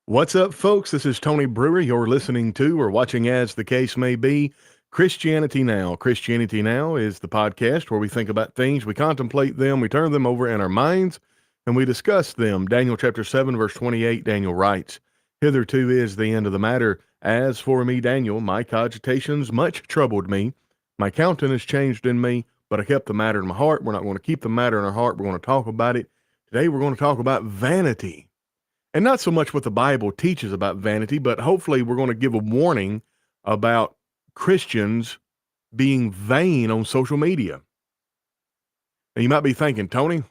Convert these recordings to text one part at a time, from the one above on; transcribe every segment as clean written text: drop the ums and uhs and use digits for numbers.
What's up, folks? This is Tony Brewer. You're listening to or watching, as the case may be, Christianity Now. Christianity Now is the podcast where we think about things, we contemplate them, we turn them over in our minds, and we discuss them. Daniel chapter 7, verse 28, Daniel writes, "Hitherto is the end of the matter. As for me, Daniel, my cogitations much troubled me. My countenance changed in me, but I kept the matter in my heart." We're not going to keep the matter in our heart. We're going to talk about it. Today, we're going to talk about vanity. And not so much what the Bible teaches about vanity, but hopefully we're going to give a warning about Christians being vain on social media. And you might be thinking, Tony,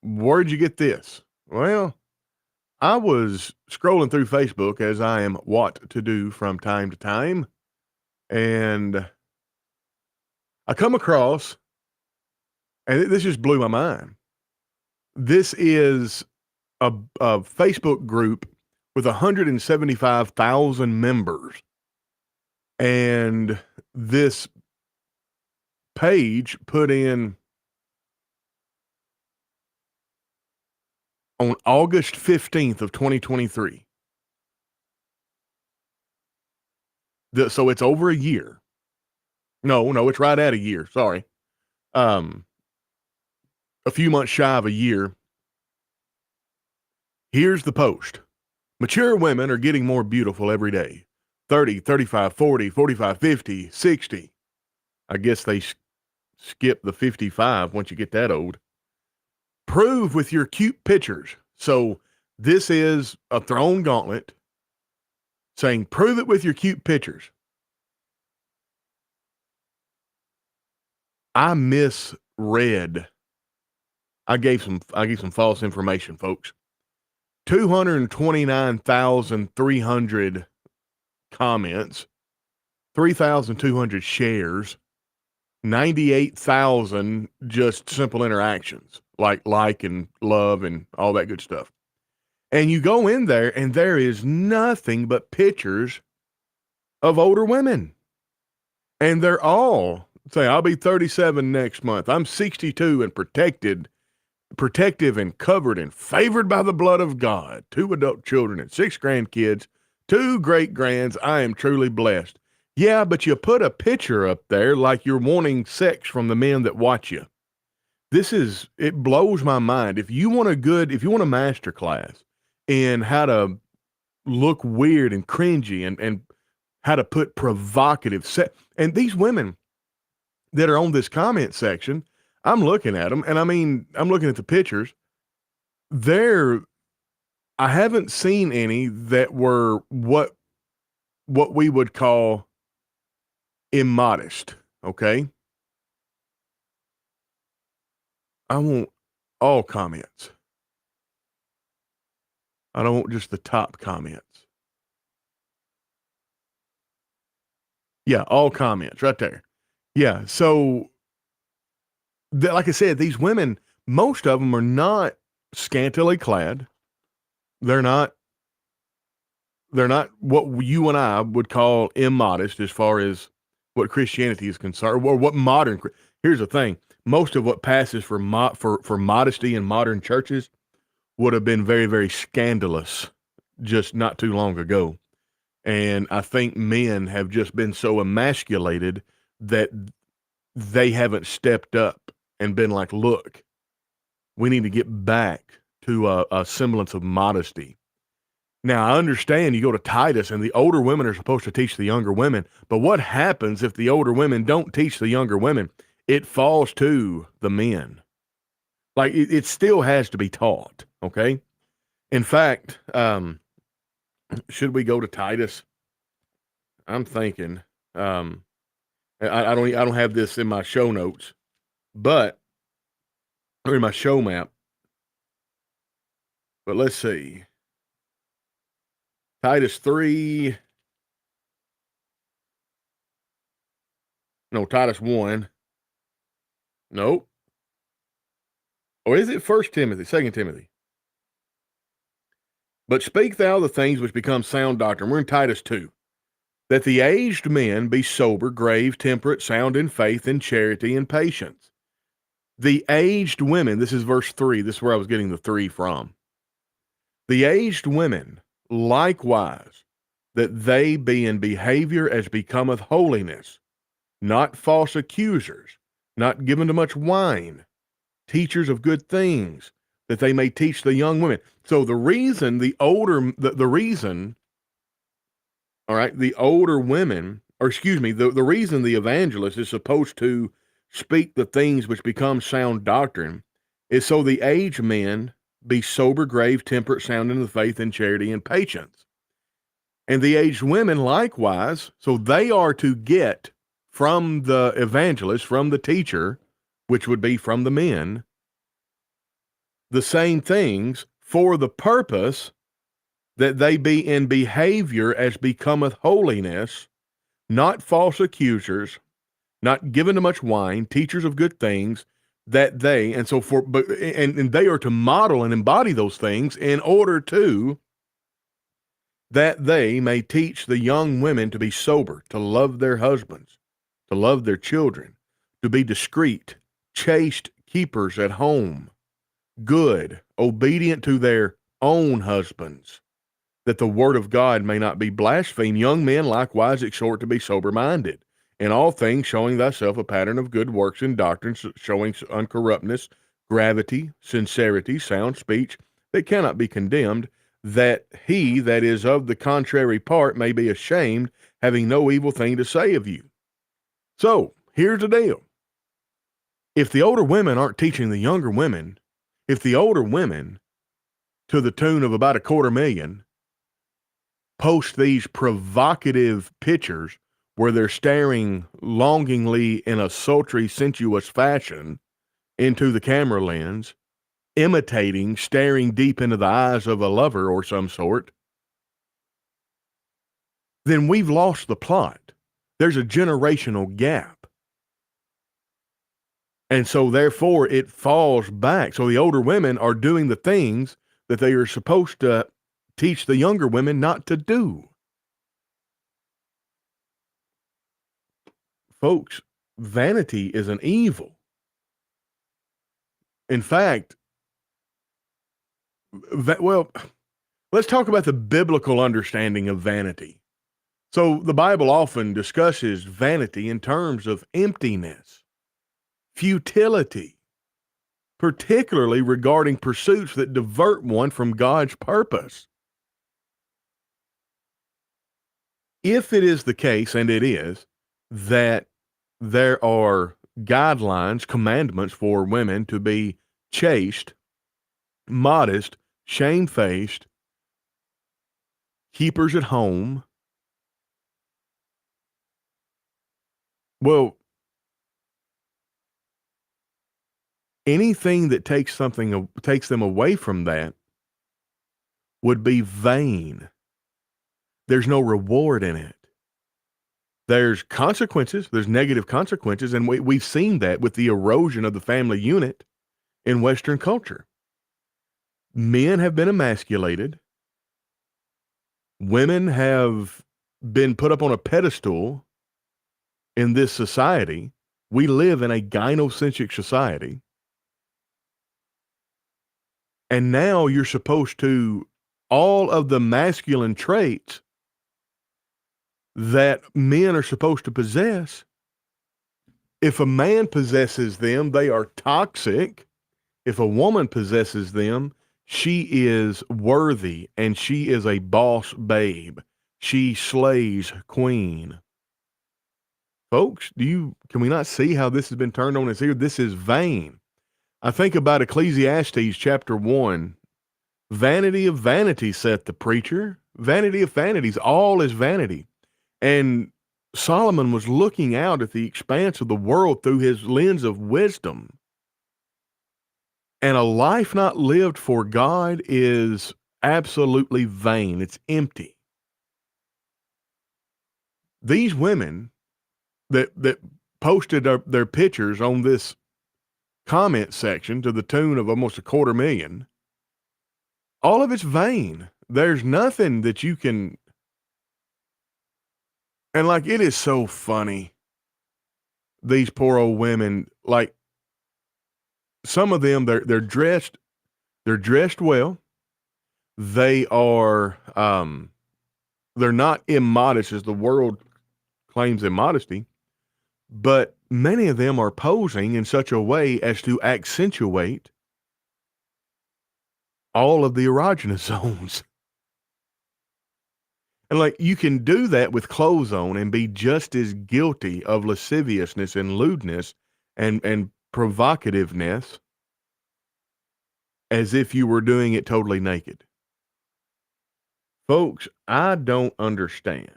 where'd you get this? Well, I was scrolling through Facebook, as I am wont to do from time to time, and I come across, and this just blew my mind. This is a Facebook group with 175,000 members. And this page put in on August 15th of 2023. So it's over a year. No, it's right at a year. Sorry. A few months shy of a year. Here's the post. Mature women are getting more beautiful every day. 30, 35, 40, 45, 50, 60. I guess they skip the 55 once you get that old. Prove with your cute pictures. So this is a thrown gauntlet saying, prove it with your cute pictures. I misread. I gave some false information, folks. 229,300 comments, 3,200 shares, 98,000 just simple interactions, like and love and all that good stuff. And you go in there and there is nothing but pictures of older women. And they're all say, I'll be 37 next month. I'm 62 and protective and covered and favored by the blood of God. 2 adult children and 6 grandkids, 2 great grands. I am truly blessed. Yeah, but you put a picture up there like you're wanting sex from the men that watch you. It blows my mind. If you want a master class in how to look weird and cringy and how to put provocative and these women that are on this comment section, I'm looking at them, and I'm looking at the pictures. I haven't seen any that were what we would call immodest, okay? I want all comments. I don't want just the top comments. Yeah, all comments right there. Yeah, so like I said, these women, most of them are not scantily clad. They're not what you and I would call immodest as far as what Christianity is concerned, or what modern. Here's the thing: most of what passes for modesty in modern churches would have been very, very scandalous just not too long ago. And I think men have just been so emasculated that they haven't stepped up and been like, look, we need to get back to a semblance of modesty. Now, I understand you go to Titus and the older women are supposed to teach the younger women, but what happens if the older women don't teach the younger women? It falls to the men. Like, it still has to be taught, okay? In fact, should we go to Titus? I'm thinking, I don't have this in my show notes, or in my show map, but let's see. Titus 3. No, Titus 1. Nope. Or is it 1 Timothy, 2 Timothy? But speak thou the things which become sound doctrine. We're in Titus 2. That the aged men be sober, grave, temperate, sound in faith, in charity, and patience. The aged women, this is verse 3. This is where I was getting the 3 from. The aged women likewise, that they be in behavior as becometh holiness, not false accusers, not given to much wine, teachers of good things, that they may teach the young women. So the reason the reason, all right, the older women, or excuse me, the reason the evangelist is supposed to speak the things which become sound doctrine is so the aged men be sober, grave, temperate, sound in the faith and charity and patience. And the aged women likewise, so they are to get from the evangelist, from the teacher, which would be from the men, the same things for the purpose that they be in behavior as becometh holiness, not false accusers, not given to much wine, teachers of good things, that they, and so forth, but and they are to model and embody those things in order to that they may teach the young women to be sober, to love their husbands, to love their children, to be discreet, chaste keepers at home, good, obedient to their own husbands, that the word of God may not be blasphemed. Young men likewise exhort to be sober-minded, in all things showing thyself a pattern of good works and doctrines, showing uncorruptness, gravity, sincerity, sound speech, that cannot be condemned, that he that is of the contrary part may be ashamed, having no evil thing to say of you. So, here's the deal. If the older women aren't teaching the younger women, if the older women, to the tune of about 250,000, post these provocative pictures where they're staring longingly in a sultry, sensuous fashion into the camera lens, imitating, staring deep into the eyes of a lover or some sort, then we've lost the plot. There's a generational gap. And so therefore it falls back. So the older women are doing the things that they are supposed to teach the younger women not to do. Folks, vanity is an evil. In fact, well, let's talk about the biblical understanding of vanity. So the Bible often discusses vanity in terms of emptiness, futility, particularly regarding pursuits that divert one from God's purpose. If it is the case, and it is, that there are guidelines, commandments for women to be chaste, modest, shamefaced, keepers at home, well, anything that takes them away from that would be vain. There's no reward in it. There's consequences. There's negative consequences, and we've seen that with the erosion of the family unit in Western culture. Men have been emasculated. Women have been put up on a pedestal in this society. We live in a gynocentric society. And now you're supposed to, all of the masculine traits that men are supposed to possess, if a man possesses them, they are toxic. If a woman possesses them, she is worthy and she is a boss babe. She slays queen. Folks, can we not see how this has been turned on its ear? This is vain. I think about Ecclesiastes chapter 1. Vanity of vanities, saith the preacher. Vanity of vanities, all is vanity. And Solomon was looking out at the expanse of the world through his lens of wisdom. And a life not lived for God is absolutely vain. It's empty. These women that posted their pictures on this comment section to the tune of almost 250,000, all of it's vain. There's nothing that you can, and like, it is so funny. These poor old women, like, some of them, they're dressed well. They are, they're not immodest as the world claims immodesty, but many of them are posing in such a way as to accentuate all of the erogenous zones. And like you can do that with clothes on and be just as guilty of lasciviousness and lewdness and provocativeness as if you were doing it totally naked. Folks, I don't understand.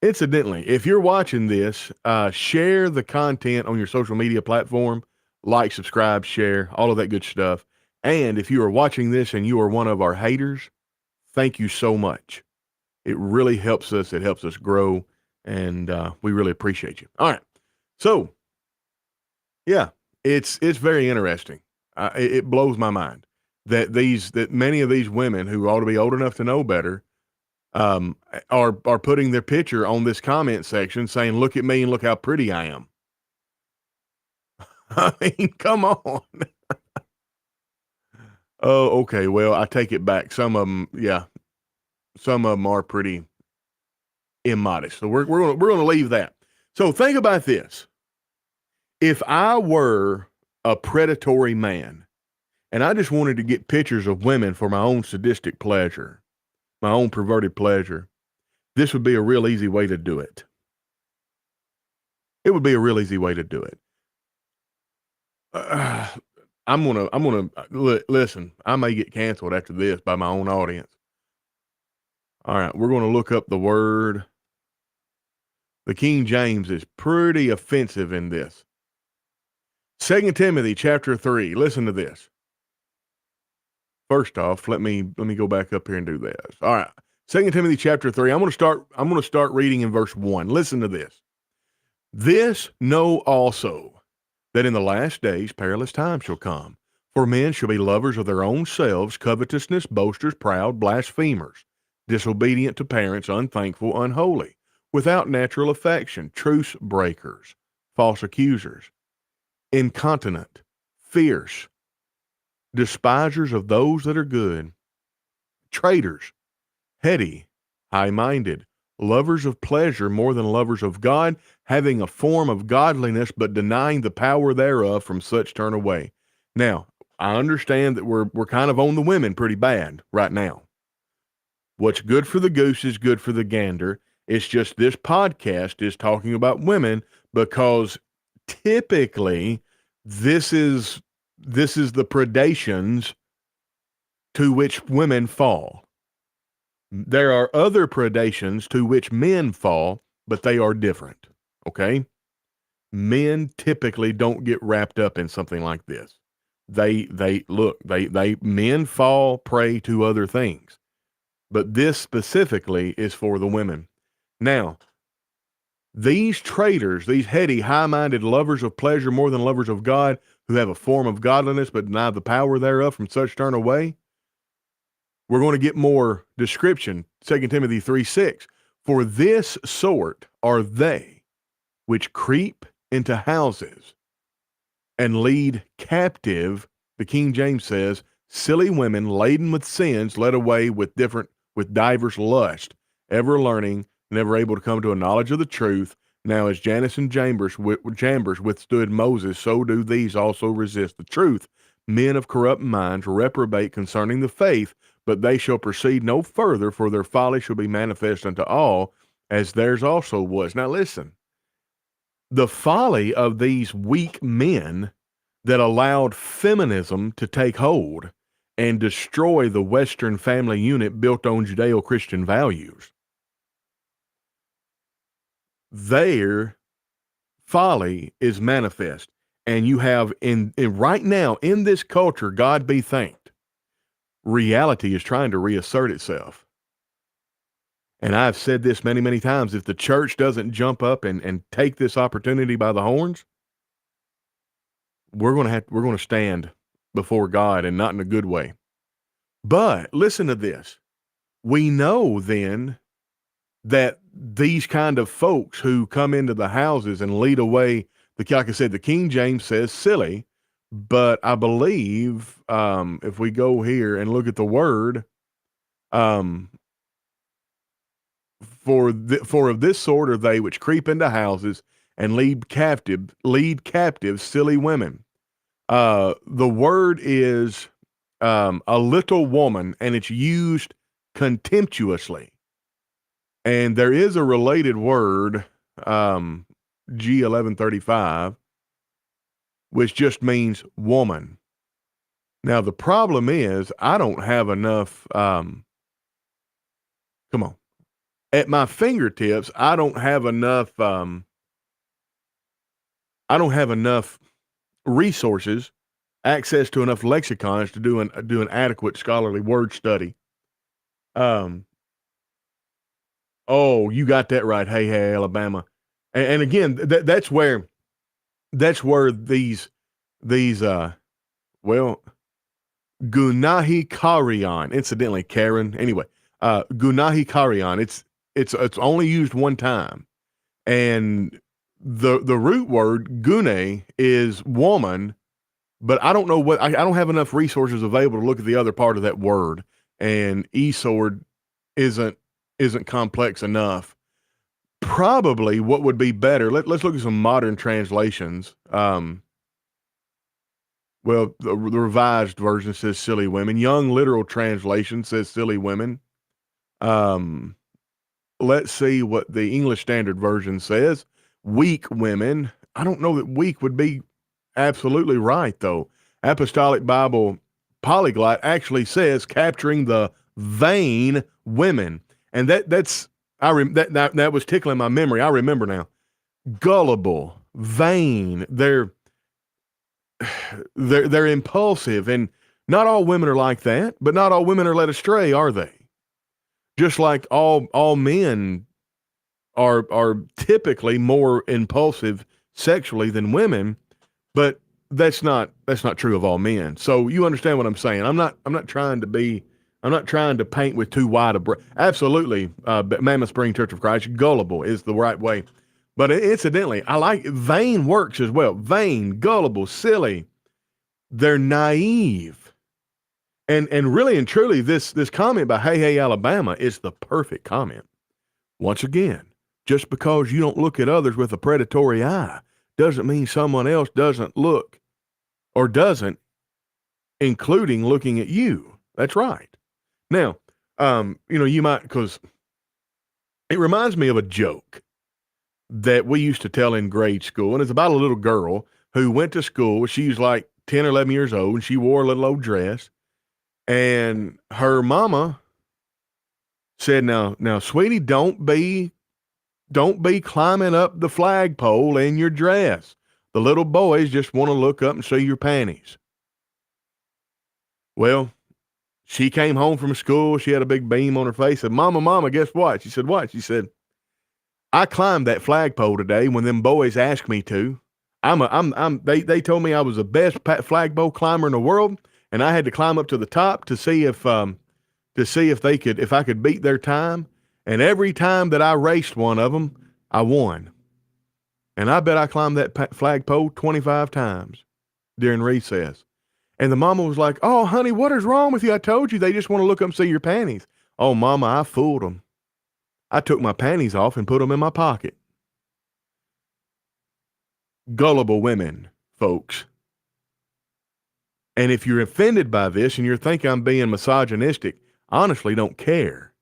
Incidentally, if you're watching this, share the content on your social media platform, like, subscribe, share, all of that good stuff. And if you are watching this and you are one of our haters, thank you so much. It really helps us. It helps us grow, and we really appreciate you. All right. So, yeah, it's very interesting. It blows my mind that many of these women who ought to be old enough to know better are putting their picture on this comment section saying, "Look at me and look how pretty I am." I mean, come on. Oh, okay. Well, I take it back. Some of them, yeah, some of them are pretty immodest. So we're gonna leave that. So think about this: if I were a predatory man and I just wanted to get pictures of women for my own sadistic pleasure, my own perverted pleasure, this would be a real easy way to do it. It would be a real easy way to do it. I'm gonna listen. I may get canceled after this by my own audience. All right, we're gonna look up the word. The King James is pretty offensive in this. 2 Timothy chapter 3. Listen to this. First off, let me go back up here and do this. All right. 2 Timothy chapter 3. I'm going to start reading in verse 1. Listen to this. This know also, that in the last days perilous times shall come. For men shall be lovers of their own selves, covetousness, boasters, proud, blasphemers, disobedient to parents, unthankful, unholy, without natural affection, truce breakers, false accusers, incontinent, fierce, despisers of those that are good, traitors, heady, high-minded, lovers of pleasure more than lovers of God, having a form of godliness, but denying the power thereof, from such turn away. Now, I understand that we're kind of on the women pretty bad right now. What's good for the goose is good for the gander. It's just this podcast is talking about women because typically this is the predations to which women fall. There are other predations to which men fall, but they are different. Okay? Men typically don't get wrapped up in something like this. Men fall prey to other things, but this specifically is for the women. Now, these traitors, these heady, high-minded lovers of pleasure more than lovers of God, who have a form of godliness but deny the power thereof, from such turn away. We're going to get more description. 2 Timothy 3:6. For this sort are they which creep into houses and lead captive, the King James says, silly women laden with sins, led away with divers lust, ever learning, never able to come to a knowledge of the truth. Now, as Jannes and Jambres withstood Moses, so do these also resist the truth. Men of corrupt minds reprobate concerning the faith, but they shall proceed no further, for their folly shall be manifest unto all, as theirs also was. Now, listen. The folly of these weak men that allowed feminism to take hold and destroy the Western family unit built on Judeo-Christian values. Their folly is manifest. And you have in right now in this culture, God be thanked, reality is trying to reassert itself. And I've said this many, many times. If the church doesn't jump up and take this opportunity by the horns, we're going to stand before God, and not in a good way. But listen to this. We know then that these kind of folks who come into the houses and lead away, like I said, the King James says silly, But I believe if we go here and look at the word, um, for of this sort are they which creep into houses and lead captive silly women. The word is a little woman, and it's used contemptuously. And there is a related word, um, G1135, which just means woman. Now, the problem is I don't have enough, come on, at my fingertips, I don't have enough resources, access to enough lexicons to do an adequate scholarly word study. Um, oh, you got that right. Hey, hey, Alabama. And again, that's where these well, Gunahi Karion, incidentally, Karen. Anyway, Gunahi Karion. It's only used one time, and the root word gune is woman, but I don't know what I don't have enough resources available to look at the other part of that word, and e-sword isn't isn't complex enough. Probably what would be better. Let's look at some modern translations. Well, the revised version says silly women. Young literal translation says silly women. Um, let's see what the English Standard Version says. Weak women. I don't know that weak would be absolutely right, though. Apostolic Bible Polyglot actually says capturing the vain women. And that was tickling my memory. I remember now. Gullible, vain. They're impulsive, and not all women are like that, but not all women are led astray, are they? Just like all men are typically more impulsive sexually than women, but that's not true of all men. So you understand what I'm saying? I'm not trying to paint with too wide a brush. Absolutely, Mammoth Spring Church of Christ, gullible is the right way. But incidentally, I like vain works as well. Vain, gullible, silly. They're naive. And really and truly, this comment by Hey Hey Alabama is the perfect comment. Once again, just because you don't look at others with a predatory eye doesn't mean someone else doesn't look or doesn't, including looking at you. That's right. Now, you might, because it reminds me of a joke that we used to tell in grade school, and it's about a little girl who went to school. She was like 10 or 11 years old, and she wore a little old dress. And her mama said, now, sweetie, don't be climbing up the flagpole in your dress. The little boys just want to look up and see your panties. Well, she came home from school. She had a big beam on her face. Said, Mama, guess what? She said, what? She said, I climbed that flagpole today when them boys asked me to. They told me I was the best flagpole climber in the world, and I had to climb up to the top to see if I could beat their time. And every time that I raced one of them, I won. And I bet I climbed that flagpole 25 times during recess. And the mama was like, oh, honey, what is wrong with you? I told you they just want to look up and see your panties. Oh, mama, I fooled them. I took my panties off and put them in my pocket. Gullible women, folks. And if you're offended by this and you think I'm being misogynistic, honestly don't care.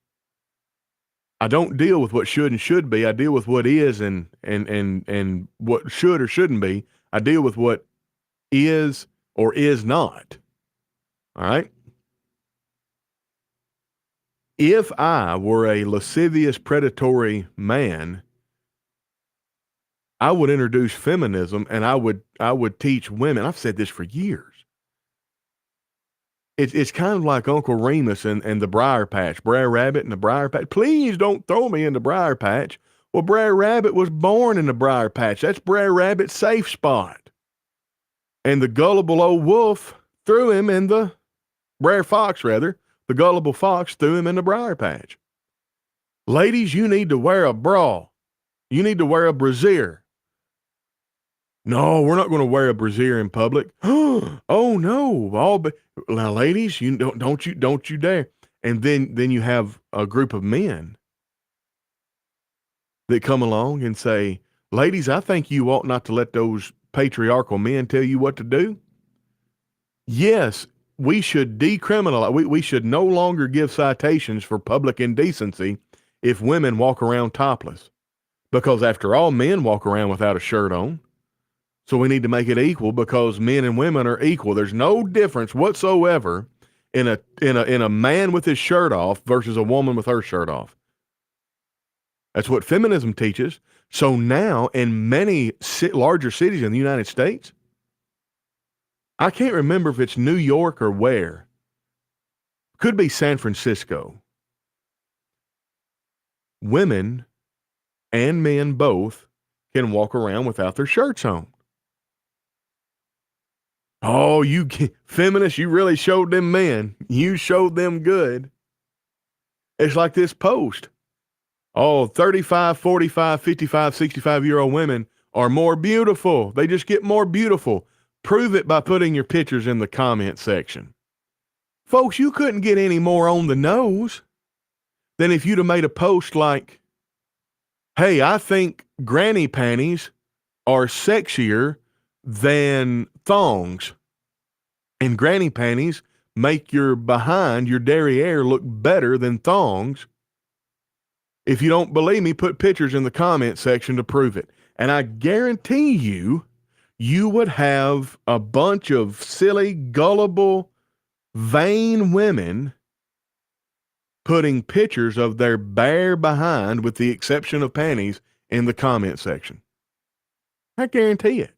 I don't deal with what should and should be. I deal with what is and what should or shouldn't be. I deal with what is or is not. All right? If I were a lascivious, predatory man, I would introduce feminism, and I would teach women. I've said this for years. It's kind of like Uncle Remus and the Briar Patch, Brer Rabbit and the Briar Patch. Please don't throw me in the Briar Patch. Well, Brer Rabbit was born in the Briar Patch. That's Brer Rabbit's safe spot. And the gullible old wolf threw him in the Brer Fox, rather. The gullible fox threw him in the Briar Patch. Ladies, you need to wear a bra. You need to wear a brassiere. No, we're not going to wear a brassiere in public. Oh no, now, ladies, you don't you dare. And then you have a group of men that come along and say, ladies, I think you ought not to let those patriarchal men tell you what to do. Yes, we should decriminalize. We should no longer give citations for public indecency if women walk around topless. Because after all, men walk around without a shirt on. So we need to make it equal because men and women are equal. There's no difference whatsoever in a man with his shirt off versus a woman with her shirt off. That's what feminism teaches. So now in many larger cities in the United States, I can't remember if it's New York or where. Could be San Francisco. Women and men both can walk around without their shirts on. Oh, you feminists, you really showed them men. You showed them good. It's like this post. Oh, 35, 45, 55, 65-year-old women are more beautiful. They just get more beautiful. Prove it by putting your pictures in the comment section. Folks, you couldn't get any more on the nose than if you'd have made a post like, hey, I think granny panties are sexier than thongs. And granny panties make your behind, your derriere, look better than thongs. If you don't believe me, put pictures in the comment section to prove it. And I guarantee you, you would have a bunch of silly, gullible, vain women putting pictures of their bare behind, with the exception of panties, in the comment section. I guarantee it.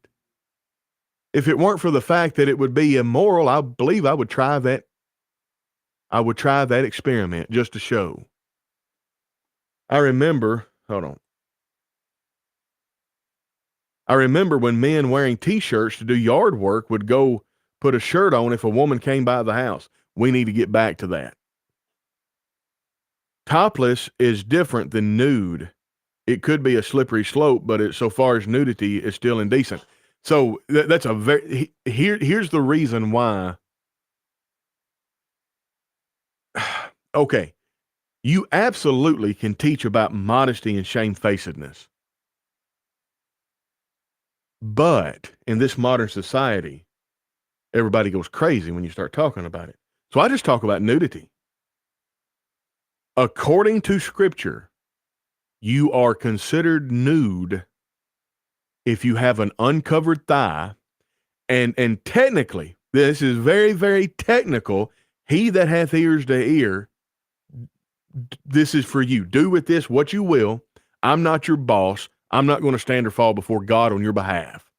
If it weren't for the fact that it would be immoral, I believe I would try that. I would try that experiment just to show. I remember when men wearing t-shirts to do yard work would go put a shirt on if a woman came by the house. We need to get back to that. Topless is different than nude. It could be a slippery slope, but so far as nudity is still indecent. So that's a very, here's the reason why. Okay. You absolutely can teach about modesty and shamefacedness. But in this modern society, everybody goes crazy when you start talking about it. So I just talk about nudity. According to Scripture, you are considered nude if you have an uncovered thigh. And technically, this is very, very technical. He that hath ears to hear, this is for you. Do with this what you will. I'm not your boss. I'm not going to stand or fall before God on your behalf.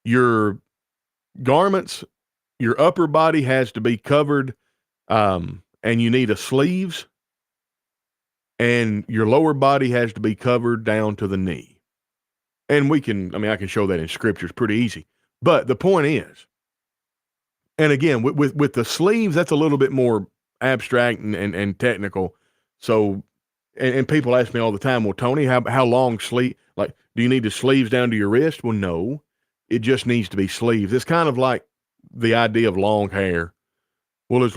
Your garments, your upper body has to be covered, and you need a sleeves, and your lower body has to be covered down to the knee. And I can show that in Scripture. It's pretty easy. But the point is, and again, with the sleeves, that's a little bit more abstract and technical. So, and people ask me all the time, well, Tony, how long sleeve? Like, do you need the sleeves down to your wrist? Well, no, it just needs to be sleeves. It's kind of like the idea of long hair. Well, is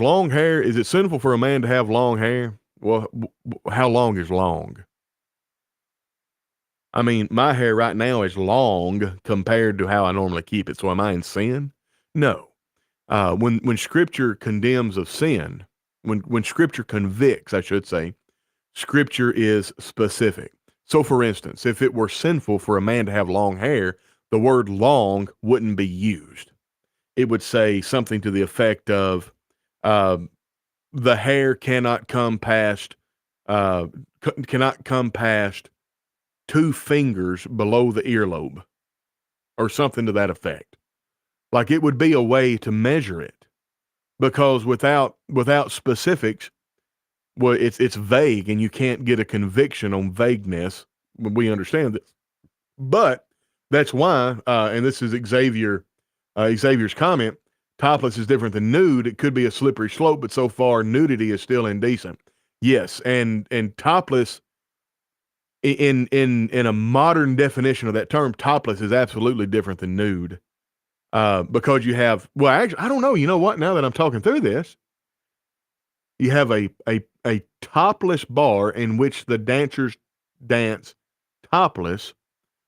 it sinful for a man to have long hair? Well, how long is long? I mean, my hair right now is long compared to how I normally keep it. So am I in sin? No. When Scripture condemns of sin, when Scripture convicts, I should say, Scripture is specific. So, for instance, if it were sinful for a man to have long hair, the word long wouldn't be used. It would say something to the effect of, the hair cannot come past 2 fingers below the earlobe, or something to that effect. Like, it would be a way to measure it, because without specifics, well, it's vague, and you can't get a conviction on vagueness. We understand this, but that's why, and this is Xavier's comment. Topless is different than nude. It could be a slippery slope, but so far nudity is still indecent. Yes, and topless In a modern definition of that term, topless is absolutely different than nude. Because you have, well, actually, I don't know. You know what? Now that I'm talking through this, you have a topless bar in which the dancers dance topless,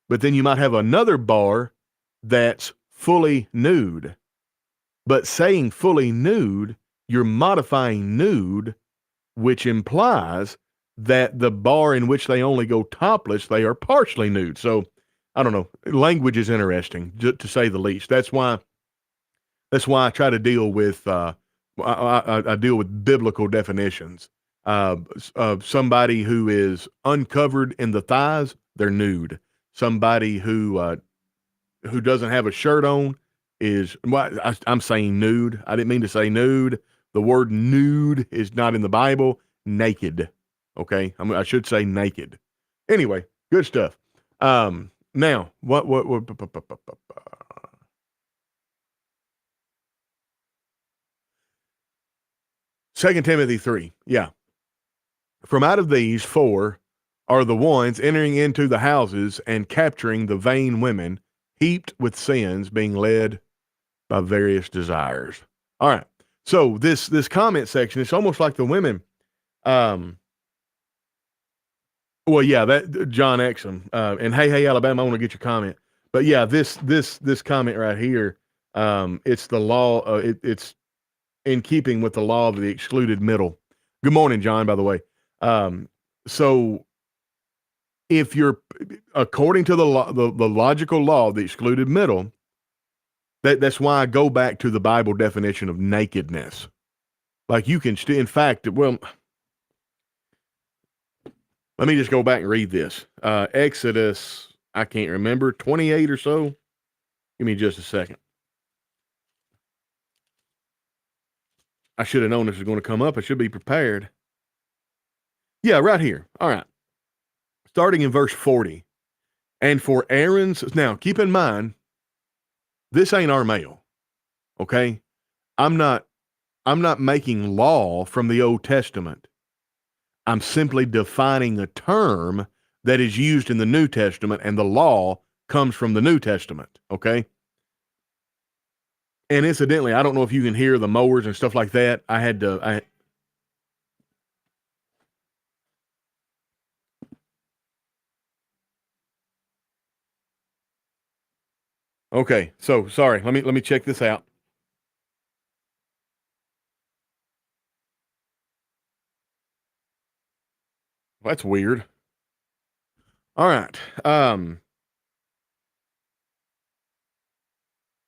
but then you might have another bar that's fully nude. But saying fully nude, you're modifying nude, which implies that the bar in which they only go topless, they are partially nude. So I don't know. Language is interesting, to say the least. That's why I try to deal with I deal with biblical definitions. Somebody who is uncovered in the thighs, they're nude. Somebody who doesn't have a shirt on is, well, I'm saying nude. I didn't mean to say nude. The word nude is not in the Bible. Naked. Okay, I should say naked. Anyway, good stuff. Now what 2 Timothy 3. Yeah. From out of these four are the ones entering into the houses and capturing the vain women, heaped with sins, being led by various desires. All right. So this comment section, it's almost like the women. Well, yeah, that John Exum, and hey, Alabama, I want to get your comment. But yeah, this comment right here, it's the law. It's in keeping with the law of the excluded middle. Good morning, John, by the way. So if you're, according to the law, the logical law of the excluded middle, that's why I go back to the Bible definition of nakedness. Like you can in fact, well, let me just go back and read this. Exodus, I can't remember, 28 or so. Give me just a second. I should have known this was going to come up. I should be prepared. Yeah, right here. All right. Starting in verse 40. And for Aaron's, now keep in mind, this ain't our mail. Okay? I'm not making law from the Old Testament. I'm simply defining a term that is used in the New Testament, and the law comes from the New Testament. Okay? And incidentally, I don't know if you can hear the mowers and stuff like that. Okay, so sorry. Let me check this out. Well, that's weird. All right.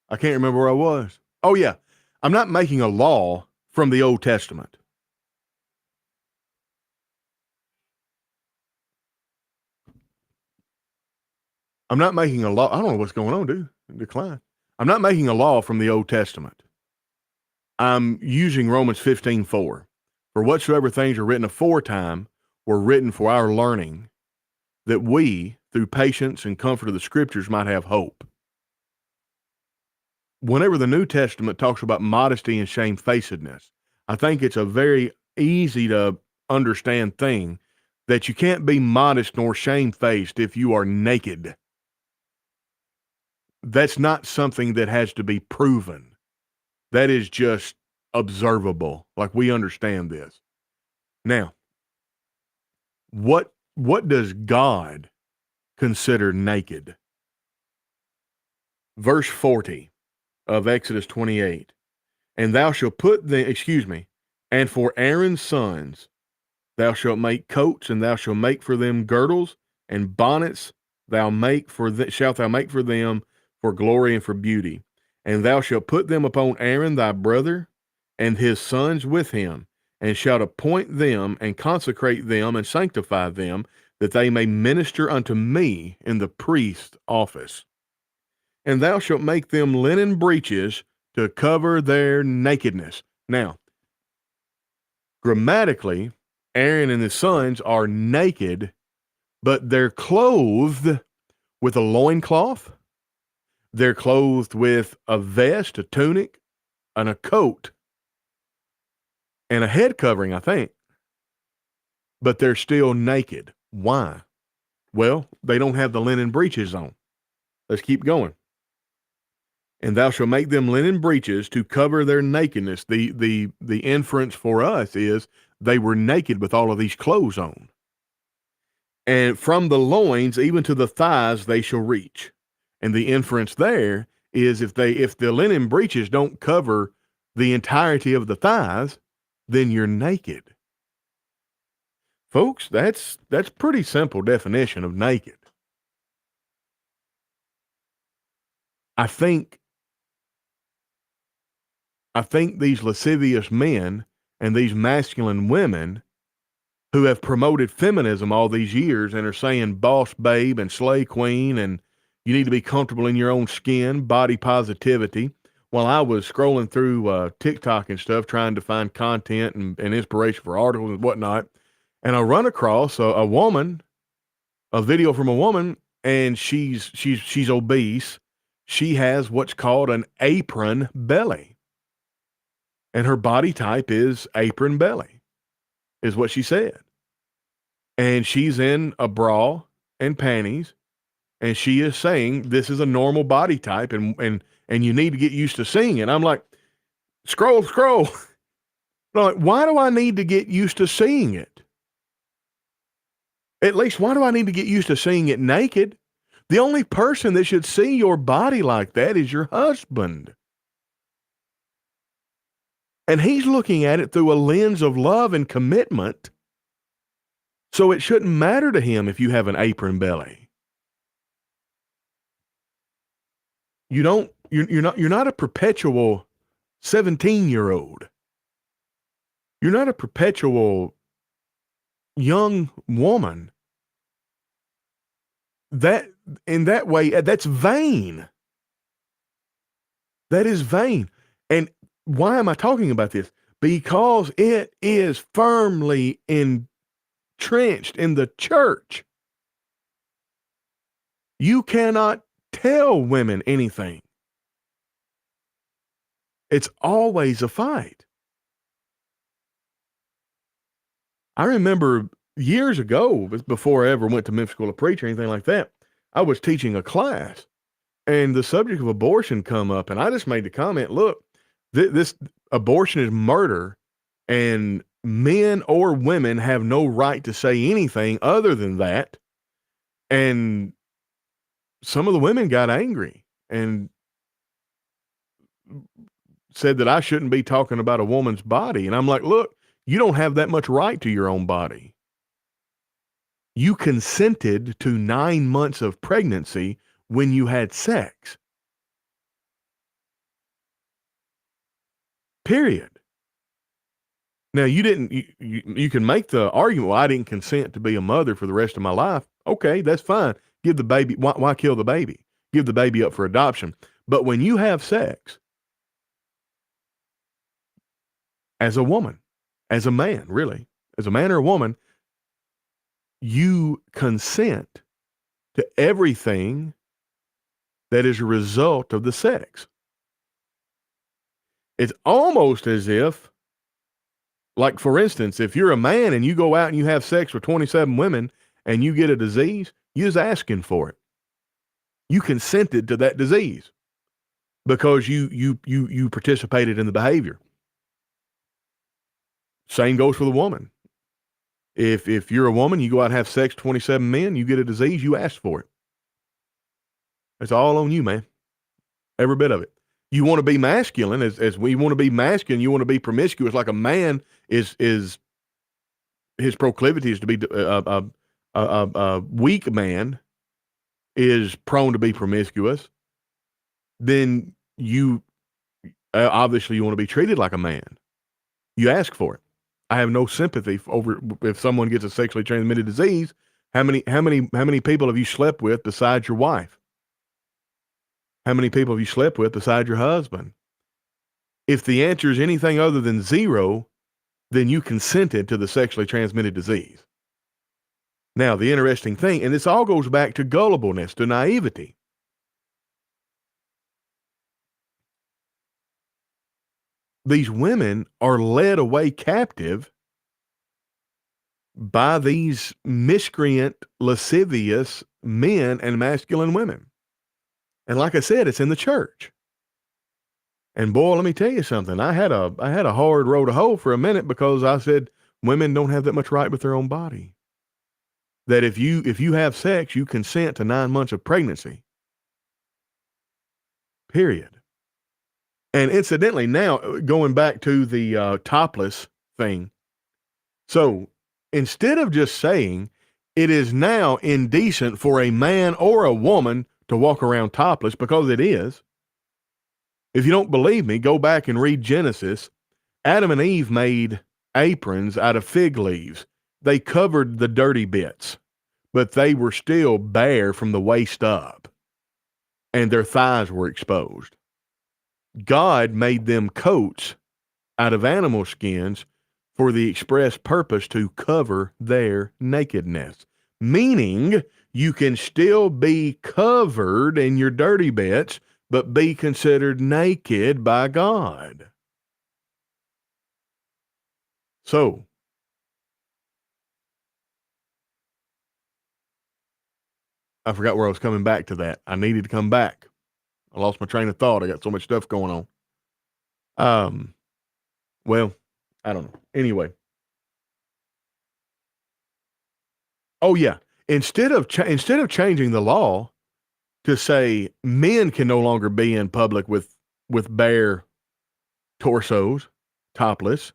I can't remember where I was. Oh yeah. I'm not making a law from the Old Testament. I'm not making a law. I don't know what's going on, dude. Decline. I'm not making a law from the Old Testament. I'm using Romans 15:4. For whatsoever things are written aforetime were written for our learning, that we, through patience and comfort of the Scriptures, might have hope. Whenever the New Testament talks about modesty and shamefacedness, I think it's a very easy to understand thing that you can't be modest nor shamefaced if you are naked. That's not something that has to be proven. That is just observable. Like we understand this. Now, what does God consider naked? Verse 40 of Exodus 28. And thou shalt put and for Aaron's sons thou shalt make coats, and thou shalt make for them girdles, and bonnets shalt thou make for them for glory and for beauty. And thou shalt put them upon Aaron thy brother, and his sons with him, and shalt appoint them, and consecrate them, and sanctify them, that they may minister unto me in the priest's office. And thou shalt make them linen breeches to cover their nakedness. Now, grammatically, Aaron and his sons are naked, but they're clothed with a loincloth. They're clothed with a vest, a tunic, and a coat, and a head covering, I think. But they're still naked. Why? Well, they don't have the linen breeches on. Let's keep going. And thou shalt make them linen breeches to cover their nakedness. The inference for us is they were naked with all of these clothes on. And from the loins even to the thighs they shall reach. And the inference there is if the linen breeches don't cover the entirety of the thighs, then you're naked. Folks, that's pretty simple definition of naked. I think these lascivious men and these masculine women who have promoted feminism all these years and are saying boss babe and slay queen and you need to be comfortable in your own skin, body positivity. While I was scrolling through TikTok and stuff, trying to find content and inspiration for articles and whatnot, and I run across a woman, a video from a woman, and she's obese. She has what's called an apron belly, and her body type is apron belly, is what she said. And she's in a bra and panties, and she is saying this is a normal body type, and you need to get used to seeing it. I'm like, scroll. I'm like, why do I need to get used to seeing it? At least, why do I need to get used to seeing it naked? The only person that should see your body like that is your husband. And he's looking at it through a lens of love and commitment. So it shouldn't matter to him if you have an apron belly. You're not a perpetual 17-year-old. You're not a perpetual young woman. That in that way, that's vain. That is vain. And why am I talking about this? Because it is firmly entrenched in the church. You cannot tell women anything. It's always a fight. I remember years ago, before I ever went to Memphis School of Preaching or anything like that, I was teaching a class and the subject of abortion come up, and I just made the comment, look, this abortion is murder, and men or women have no right to say anything other than that. And some of the women got angry and said that I shouldn't be talking about a woman's body. And I'm like, look, you don't have that much right to your own body. You consented to 9 months of pregnancy when you had sex. Period. Now, you can make the argument, well, I didn't consent to be a mother for the rest of my life. Okay, that's fine. Give the baby, why kill the baby? Give the baby up for adoption. But when you have sex as a woman, as a man, really, as a man or a woman, you consent to everything that is a result of the sex. It's almost as if, like, for instance, if you're a man and you go out and you have sex with 27 women and you get a disease, you're just asking for it. You consented to that disease because you participated in the behavior. Same goes for the woman. If you're a woman, you go out and have sex with 27 men, you get a disease, you asked for it. It's all on you, man. Every bit of it. You want to be masculine, as we want to be masculine, you want to be promiscuous like a man is his proclivity is to be a weak man is prone to be promiscuous, then you obviously you want to be treated like a man. You ask for it. I have no sympathy over if someone gets a sexually transmitted disease. How many people have you slept with besides your wife? How many people have you slept with besides your husband? If the answer is anything other than zero, then you consented to the sexually transmitted disease. Now, the interesting thing, and this all goes back to gullibleness, to naivety. These women are led away captive by these miscreant, lascivious men and masculine women. And like I said, it's in the church. And boy, let me tell you something. I had a hard row to hoe for a minute because I said women don't have that much right with their own body. That if you have sex, you consent to 9 months of pregnancy. Period. And incidentally, now going back to the topless thing. So instead of just saying it is now indecent for a man or a woman to walk around topless, because it is. If you don't believe me, go back and read Genesis. Adam and Eve made aprons out of fig leaves. They covered the dirty bits, but they were still bare from the waist up, and their thighs were exposed. God made them coats out of animal skins for the express purpose to cover their nakedness, meaning you can still be covered in your dirty bits, but be considered naked by God. So, I forgot where I was coming back to that. I needed to come back. I lost my train of thought. I got so much stuff going on. Well, I don't know. Anyway. Oh yeah. Instead of changing the law to say men can no longer be in public with bare torsos, topless,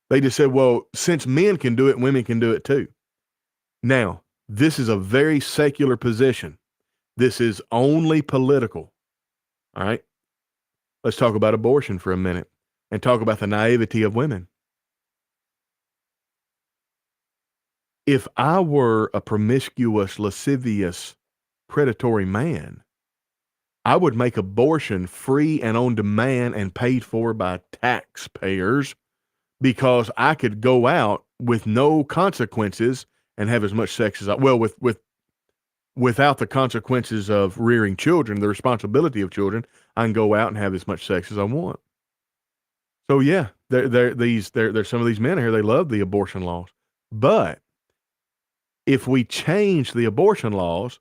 they just said, well, since men can do it, women can do it too. Now, this is a very secular position. This is only political. All right. Let's talk about abortion for a minute and talk about the naivety of women. If I were a promiscuous, lascivious, predatory man, I would make abortion free and on demand and paid for by taxpayers, because I could go out with no consequences and have as much sex as without the consequences of rearing children, the responsibility of children. I can go out and have as much sex as I want. So yeah, there's some of these men here, they love the abortion laws. But if we change the abortion laws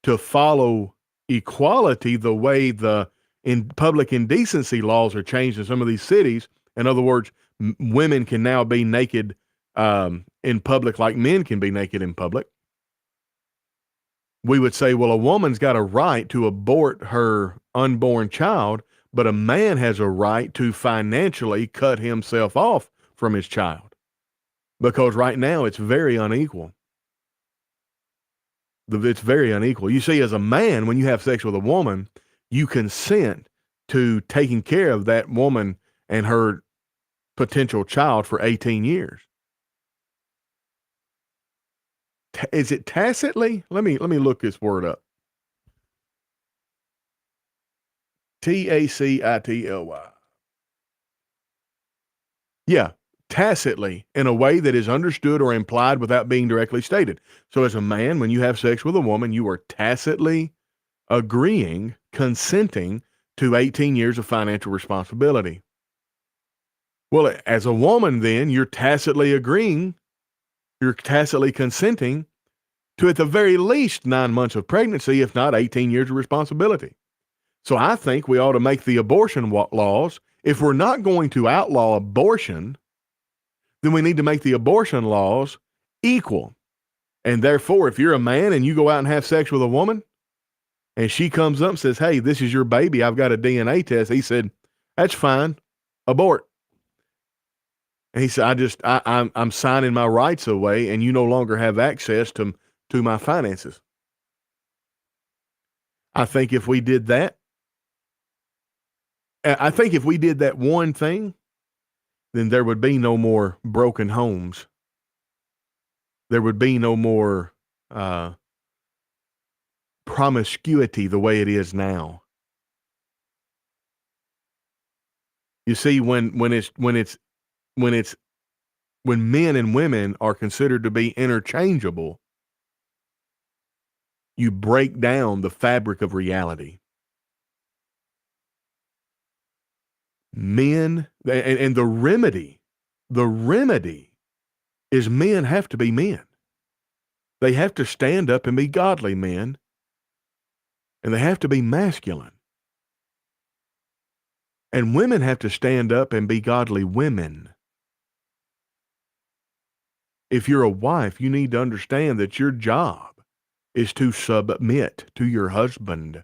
to follow equality the way the in public indecency laws are changed in some of these cities, in other words, women can now be naked in public like men can be naked in public, we would say, well, a woman's got a right to abort her unborn child, but a man has a right to financially cut himself off from his child, because right now it's very unequal. It's very unequal. You see, as a man, when you have sex with a woman, you consent to taking care of that woman and her potential child for 18 years. Is it tacitly? Let me look this word up. Tacitly. Yeah, tacitly, in a way that is understood or implied without being directly stated. So as a man, when you have sex with a woman, you are tacitly agreeing, consenting to 18 years of financial responsibility. Well, as a woman, then you're tacitly agreeing, you're tacitly consenting to at the very least 9 months of pregnancy, if not 18 years of responsibility. So I think we ought to make the abortion laws, if we're not going to outlaw abortion, then we need to make the abortion laws equal. And therefore, if you're a man and you go out and have sex with a woman and she comes up and says, hey, this is your baby, I've got a DNA test, he said, that's fine, abort. And he said, I'm signing my rights away, and you no longer have access to my finances. I think if we did that one thing, then there would be no more broken homes. There would be no more promiscuity the way it is now. You see, when men and women are considered to be interchangeable, you break down the fabric of reality. Men, and the remedy is men have to be men. They have to stand up and be godly men, and they have to be masculine. And women have to stand up and be godly women. If you're a wife, you need to understand that your job is to submit to your husband.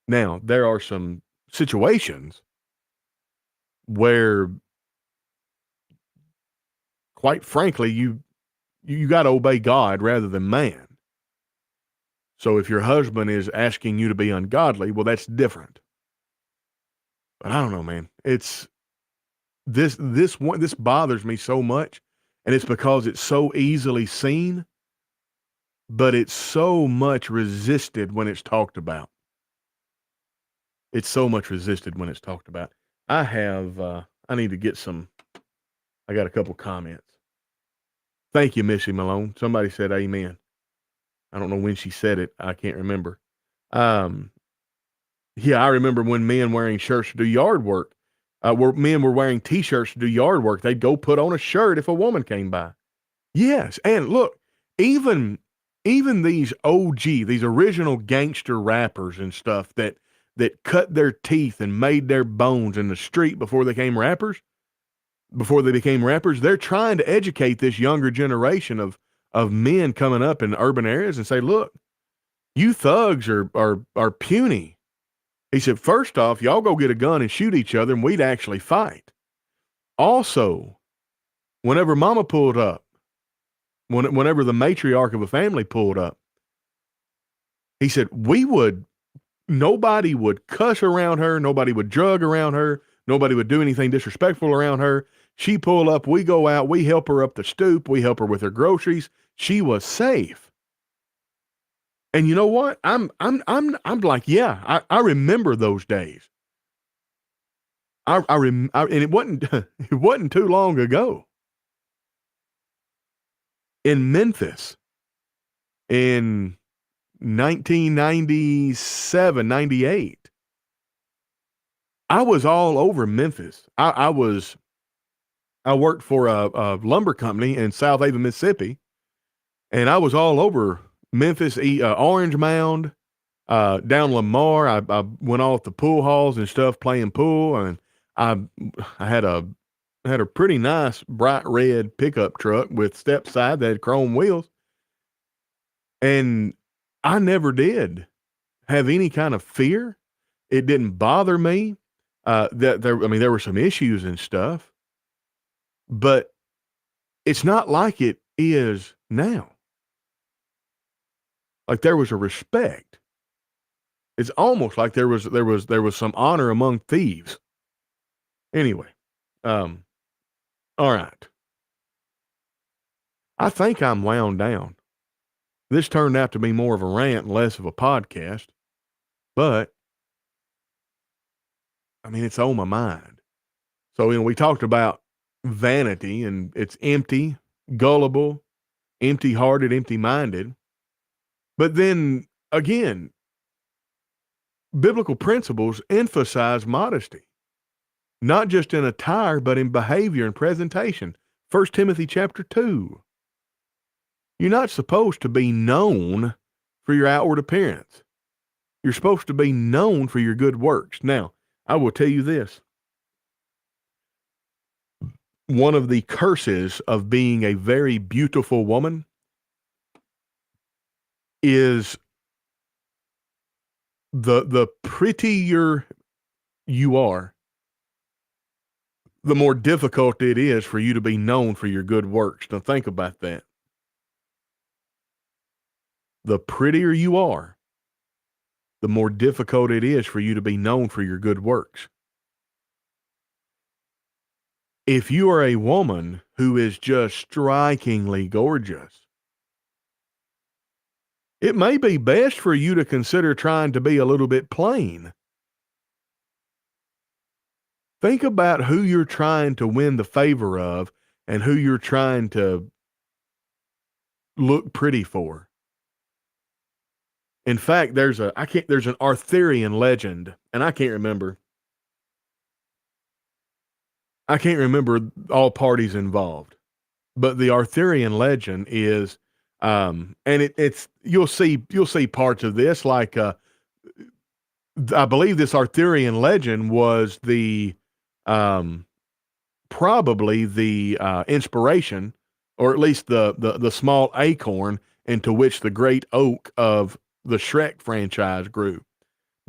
Now, there are some situations where, quite frankly, you got to obey God rather than man. So if your husband is asking you to be ungodly, well, that's different. But I don't know, man. It's this bothers me so much, and it's because it's so easily seen, but it's so much resisted when it's talked about. It's so much resisted when it's talked about. I need to get some. I got a couple comments. Thank you, Missy Malone. Somebody said amen. I don't know when she said it. I can't remember. Um, yeah, I remember when men wearing shirts to do yard work, where men were wearing T-shirts to do yard work. They'd go put on a shirt if a woman came by. Yes, and look, even these OG, these original gangster rappers and stuff that cut their teeth and made their bones in the street before they became rappers, they're trying to educate this younger generation of men coming up in urban areas and say, look, you thugs are puny. He said, first off, y'all go get a gun and shoot each other and we'd actually fight. Also, whenever mama pulled up, whenever the matriarch of a family pulled up, he said, nobody would cuss around her, nobody would drug around her, nobody would do anything disrespectful around her. She pull up, we go out, we help her up the stoop, we help her with her groceries. She was safe. And you know what? I'm like, yeah, I remember those days. And it wasn't it wasn't too long ago. In Memphis, in 1997, 98, I was all over Memphis. I worked for a lumber company in South Haven, Mississippi, and I was all over Memphis, Orange Mound, down Lamar. I went off the pool halls and stuff playing pool, and I had a pretty nice bright red pickup truck with step side that had chrome wheels, and I never did have any kind of fear. It didn't bother me. There were some issues and stuff, but it's not like it is now. Like there was a respect. It's almost like there was some honor among thieves. Anyway, all right. I think I'm wound down. This turned out to be more of a rant and less of a podcast, but I mean, it's on my mind. So, we talked about vanity, and it's empty, gullible, empty hearted, empty minded. But then again, biblical principles emphasize modesty, not just in attire, but in behavior and presentation. 1 Timothy chapter 2. You're not supposed to be known for your outward appearance. You're supposed to be known for your good works. Now, I will tell you this. One of the curses of being a very beautiful woman is the prettier you are, the more difficult it is for you to be known for your good works. Now think about that. The prettier you are, the more difficult it is for you to be known for your good works. If you are a woman who is just strikingly gorgeous, it may be best for you to consider trying to be a little bit plain. Think about who you're trying to win the favor of and who you're trying to look pretty for. In fact, there's an Arthurian legend, and I can't remember. I can't remember all parties involved, but the Arthurian legend is, and it's you'll see parts of this like I believe this Arthurian legend was the um, probably the inspiration, or at least the small acorn into which the great oak of the Shrek franchise grew.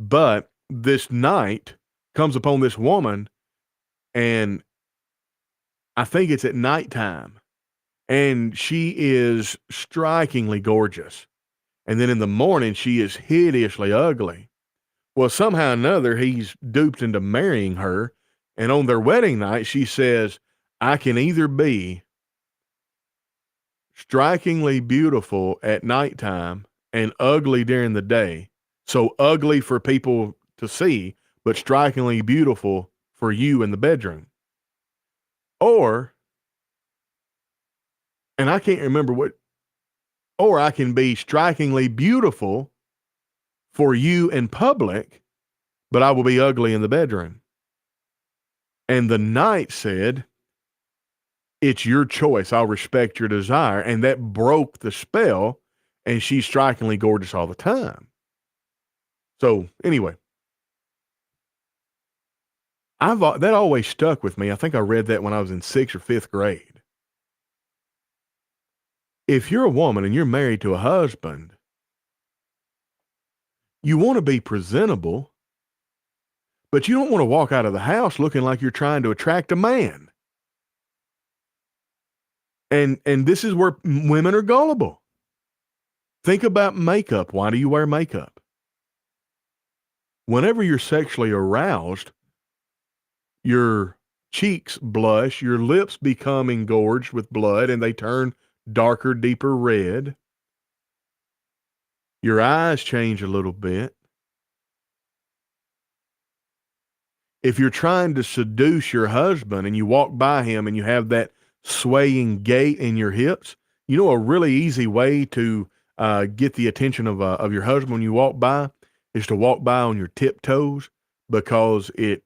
But this knight comes upon this woman, and I think it's at nighttime, and she is strikingly gorgeous. And then in the morning, she is hideously ugly. Well, somehow or another, he's duped into marrying her. And on their wedding night, she says, I can either be strikingly beautiful at nighttime and ugly during the day. So ugly for people to see, but strikingly beautiful for you in the bedroom. Or, and I can't remember what, or I can be strikingly beautiful for you in public, but I will be ugly in the bedroom. And the knight said, it's your choice. I'll respect your desire. And that broke the spell. And she's strikingly gorgeous all the time. So anyway, that always stuck with me. I think I read that when I was in 6th or 5th grade. If you're a woman and you're married to a husband, you want to be presentable, but you don't want to walk out of the house looking like you're trying to attract a man. And this is where women are gullible. Think about makeup. Why do you wear makeup? Whenever you're sexually aroused, your cheeks blush, your lips become engorged with blood, and they turn darker, deeper red. Your eyes change a little bit. If you're trying to seduce your husband and you walk by him and you have that swaying gait in your hips, you know a really easy way to get the attention of your husband when you walk by is to walk by on your tiptoes, because it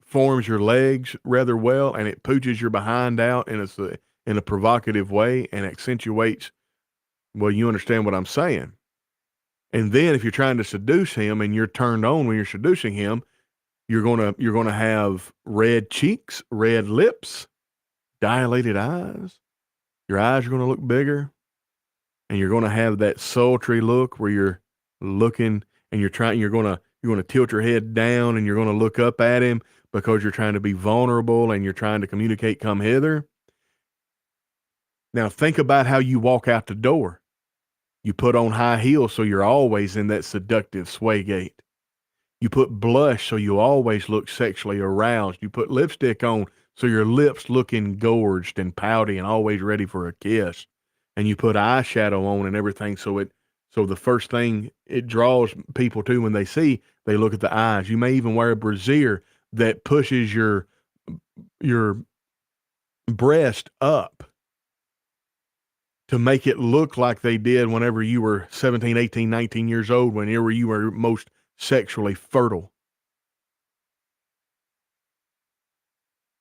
forms your legs rather well and it pooches your behind out in a provocative way and accentuates. Well, you understand what I'm saying. And then if you're trying to seduce him and you're turned on when you're seducing him, you're gonna have red cheeks, red lips, dilated eyes. Your eyes are gonna look bigger, and you're gonna have that sultry look where you're looking and you're gonna tilt your head down and you're gonna look up at him because you're trying to be vulnerable and you're trying to communicate, come hither. Now think about how you walk out the door. You put on high heels so you're always in that seductive sway gait. You put blush so you always look sexually aroused. You put lipstick on so your lips look engorged and pouty and always ready for a kiss. And you put eyeshadow on and everything so the first thing it draws people to when they look at the eyes. You may even wear a brassiere that pushes your breast up to make it look like they did whenever you were 17, 18, 19 years old, whenever you were most sexually fertile.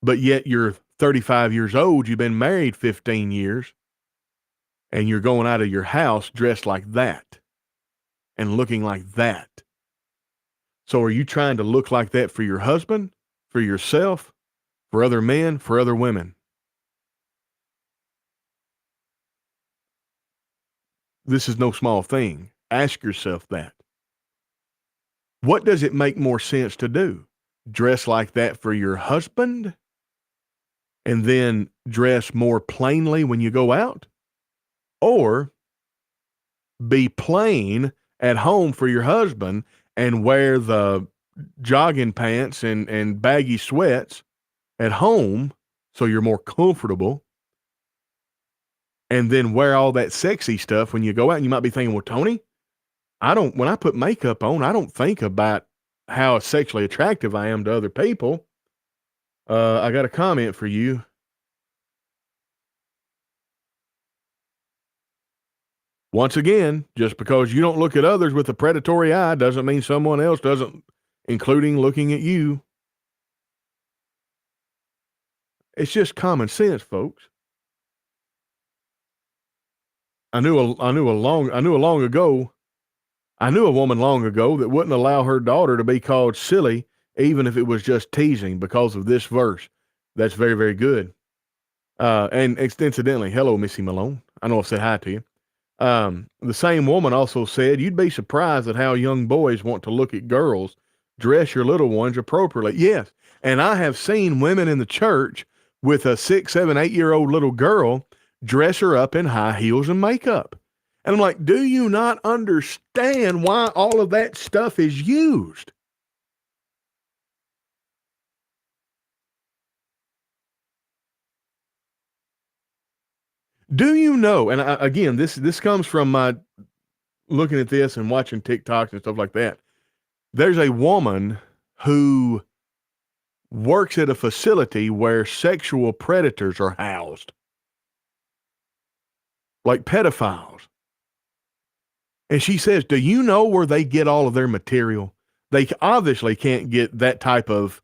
But yet you're 35 years old, you've been married 15 years, and you're going out of your house dressed like that and looking like that. So are you trying to look like that for your husband, for yourself, for other men, for other women? This is no small thing. Ask yourself that. What does it make more sense to do? Dress like that for your husband and then dress more plainly when you go out? Or be plain at home for your husband and wear the jogging pants and baggy sweats at home so you're more comfortable, and then wear all that sexy stuff when you go out? And you might be thinking, well, Tony, when I put makeup on, I don't think about how sexually attractive I am to other people. I got a comment for you. Once again, just because you don't look at others with a predatory eye doesn't mean someone else doesn't, including looking at you. It's just common sense, folks. I knew a woman long ago that wouldn't allow her daughter to be called silly, even if it was just teasing, because of this verse. That's very, very good. And incidentally, hello, Missy Malone. I know I said hi to you. The same woman also said, "You'd be surprised at how young boys want to look at girls. Dress your little ones appropriately." Yes. And I have seen women in the church with a 6, 7, 8 year old little girl dress her up in high heels and makeup. And I'm like, do you not understand why all of that stuff is used? Do you know? And again, this comes from my looking at this and watching TikToks and stuff like that. There's a woman who works at a facility where sexual predators are housed, like pedophiles. And she says, do you know where they get all of their material? They obviously can't get that type of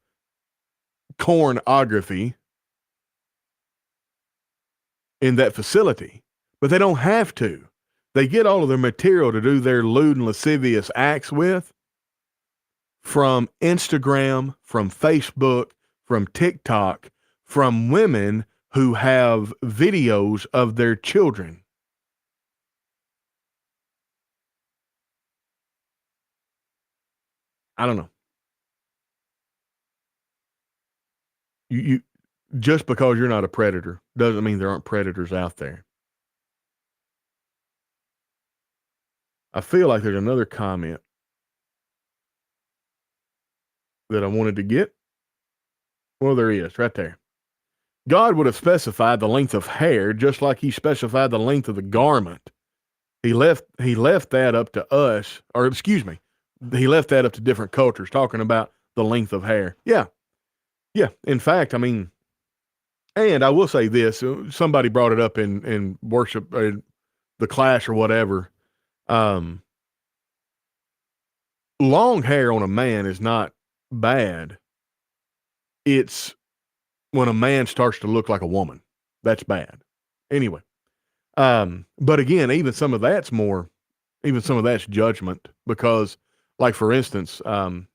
pornography in that facility, but they don't have to. They get all of their material to do their lewd and lascivious acts with from Instagram, from Facebook, from TikTok, from women who have videos of their children. I don't know. You just because you're not a predator doesn't mean there aren't predators out there. I feel like there's another comment that I wanted to get. Well, there is right there. God would have specified the length of hair just like he specified the length of the garment. He left that up to us, or excuse me, he left that up to different cultures talking about the length of hair. Yeah. Yeah. In fact, I mean, and I will say this, somebody brought it up in worship, the class or whatever. Um, Long hair on a man is not bad. It's when a man starts to look like a woman. That's bad. Anyway, but again, even some of that's judgment because, like for instance, in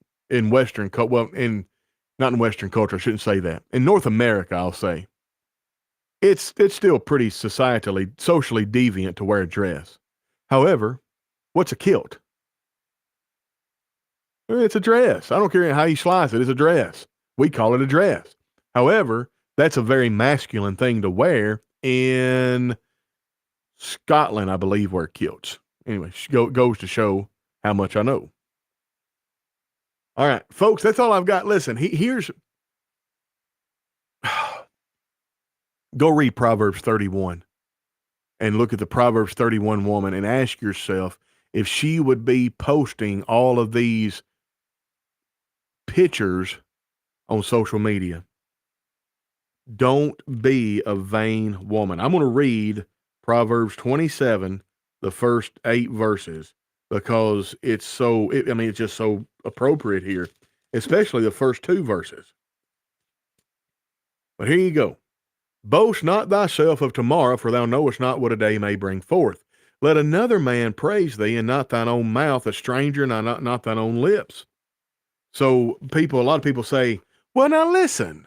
not in Western culture, I shouldn't say that. In North America, I'll say it's still pretty socially deviant to wear a dress. However, what's a kilt? It's a dress. I don't care how you slice it. It's a dress. We call it a dress. However, that's a very masculine thing to wear in Scotland, I believe, wear kilts. Anyway, goes to show how much I know. All right, folks, that's all I've got. Listen, here's go read Proverbs 31 and look at the Proverbs 31 woman and ask yourself if she would be posting all of these pictures on social media. Don't be a vain woman. I'm going to read Proverbs 27, the first 8 verses, because it's just so appropriate here, especially the first 2 verses. But here you go. Boast not thyself of tomorrow, for thou knowest not what a day may bring forth. Let another man praise thee, and not thine own mouth, a stranger, and not thine own lips. So a lot of people say, well, now listen,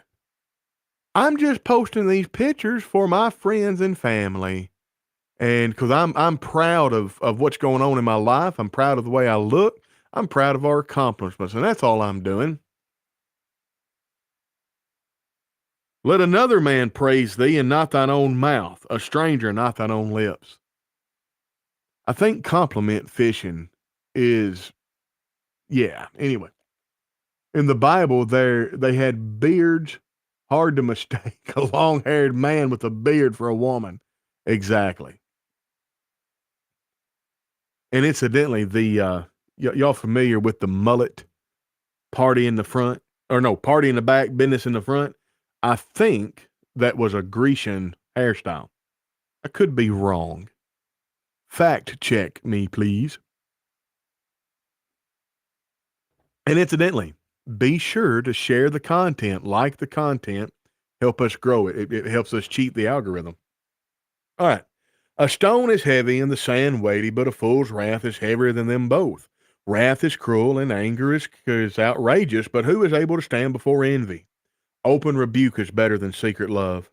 I'm just posting these pictures for my friends and family. And because I'm proud of what's going on in my life. I'm proud of the way I look. I'm proud of our accomplishments. And that's all I'm doing. Let another man praise thee, and not thine own mouth, a stranger, not thine own lips. I think compliment fishing is, yeah. Anyway, in the Bible, they had beards. Hard to mistake a long-haired man with a beard for a woman. Exactly. And incidentally, y'all familiar with the mullet party in the front, or no, party in the back, business in the front? I think that was a Grecian hairstyle. I could be wrong. Fact check me, please. And incidentally, be sure to share the content, like the content, help us grow it. It helps us cheat the algorithm. All right. A stone is heavy and the sand weighty, but a fool's wrath is heavier than them both. Wrath is cruel and anger is outrageous, but who is able to stand before envy? Open rebuke is better than secret love.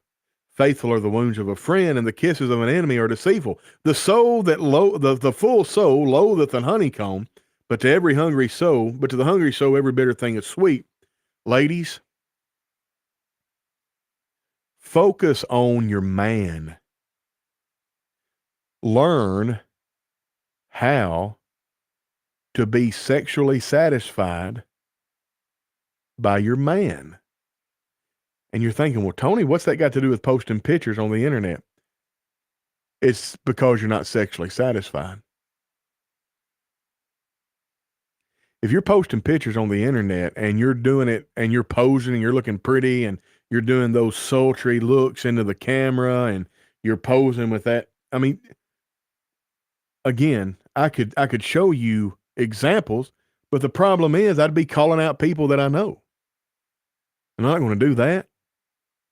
Faithful are the wounds of a friend, and the kisses of an enemy are deceitful. The full soul loatheth an honeycomb, but to the hungry soul, every bitter thing is sweet. Ladies, focus on your man. Learn how to be sexually satisfied by your man. And you're thinking, well, Tony, what's that got to do with posting pictures on the internet? It's because you're not sexually satisfied. If you're posting pictures on the internet and you're doing it and you're posing and you're looking pretty and you're doing those sultry looks into the camera and you're posing with that, I mean, again, I could show you examples, but the problem is I'd be calling out people that I know. I'm not going to do that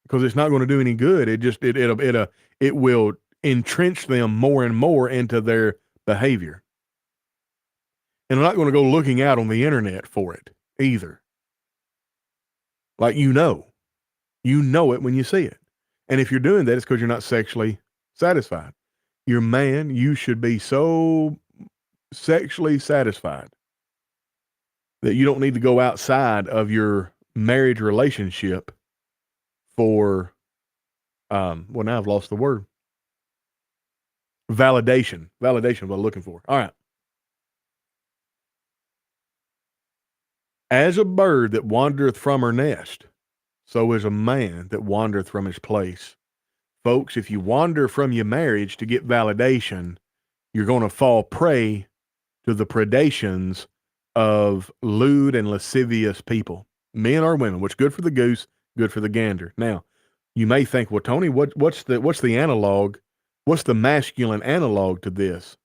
because it's not going to do any good. It will entrench them more and more into their behavior. And I'm not going to go looking out on the internet for it either. Like, you know it when you see it. And if you're doing that, it's because you're not sexually satisfied. Your man, you should be so sexually satisfied that you don't need to go outside of your marriage relationship for, well, now I've lost the word. Validation. Validation is what I'm looking for. All right. As a bird that wandereth from her nest, so is a man that wandereth from his place. Folks, if you wander from your marriage to get validation, you're going to fall prey to the predations of lewd and lascivious people, men or women, which good for the goose, good for the gander. Now, you may think, well, Tony, what's the analog? What's the masculine analog to this?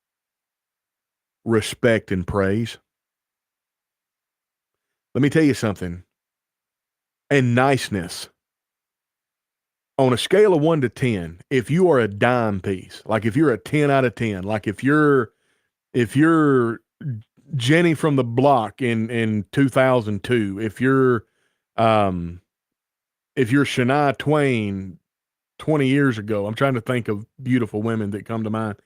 Respect and praise. Let me tell you something. And niceness. On a scale of 1 to 10, if you are a dime piece, like if you're a 10 out of 10, like if you're Jenny from the block in 2002, if you're Shania Twain 20 years ago, I'm trying to think of beautiful women that come to mind.